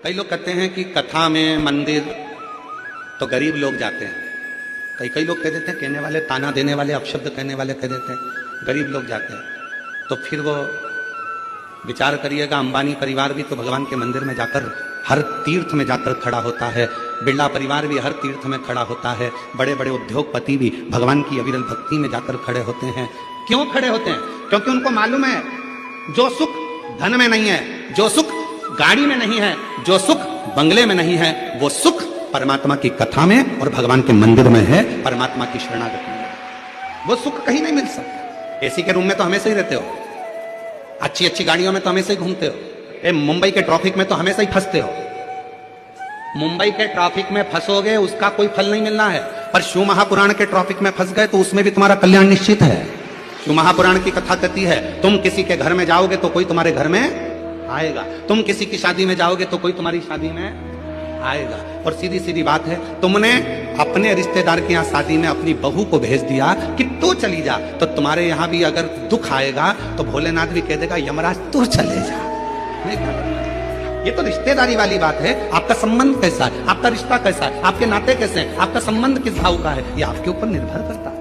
कई लोग कहते हैं कि कथा में मंदिर तो गरीब लोग जाते हैं, कई लोग कह देते हैं, कहने वाले ताना देने वाले अपशब्द कहने वाले कह देते हैं गरीब लोग जाते हैं। तो फिर वो विचार करिएगा, अंबानी परिवार भी तो भगवान के मंदिर में जाकर हर तीर्थ में जाकर खड़ा होता है, बिरला परिवार भी हर तीर्थ में खड़ा होता है, बड़े बड़े उद्योगपति भी भगवान की अविरल भक्ति में जाकर खड़े होते हैं। क्यों खड़े होते हैं? क्योंकि उनको मालूम है जो सुख धन में नहीं है, जो सुख गाड़ी में नहीं है, जो सुख बंगले में नहीं है, वो सुख परमात्मा की कथा में और भगवान के मंदिर में है, परमात्मा की शरणागति में। वो सुख कहीं नहीं मिल सकता। एसी के रूम में तो हमेशा ही रहते हो, अच्छी अच्छी गाड़ियों में तो हमेशा ही घूमते हो, मुंबई के ट्रैफिक में तो हमेशा ही फंसते हो। मुंबई के ट्रैफिक में फंसोगे उसका कोई फल नहीं मिलना है, पर शिव महापुराण के ट्रैफिक में फंस गए तो उसमें भी तुम्हारा कल्याण निश्चित है। शिव महापुराण की कथा कहती है, तुम किसी के घर में जाओगे तो कोई तुम्हारे घर में आएगा, तुम किसी की शादी में जाओगे तो कोई तुम्हारी शादी में आएगा। और सीधी सीधी बात है, तुमने अपने रिश्तेदार के यहाँ शादी में अपनी बहू को भेज दिया कि तू चली जा, तो तुम्हारे यहाँ भी अगर दुख आएगा तो भोलेनाथ भी कह देगा यमराज तू चले जा। ये तो रिश्तेदारी वाली बात है। आपका संबंध कैसा है, आपका रिश्ता कैसा है, आपके नाते कैसे हैं, आपका संबंध किस भाव का है, ये आपके ऊपर निर्भर करता है।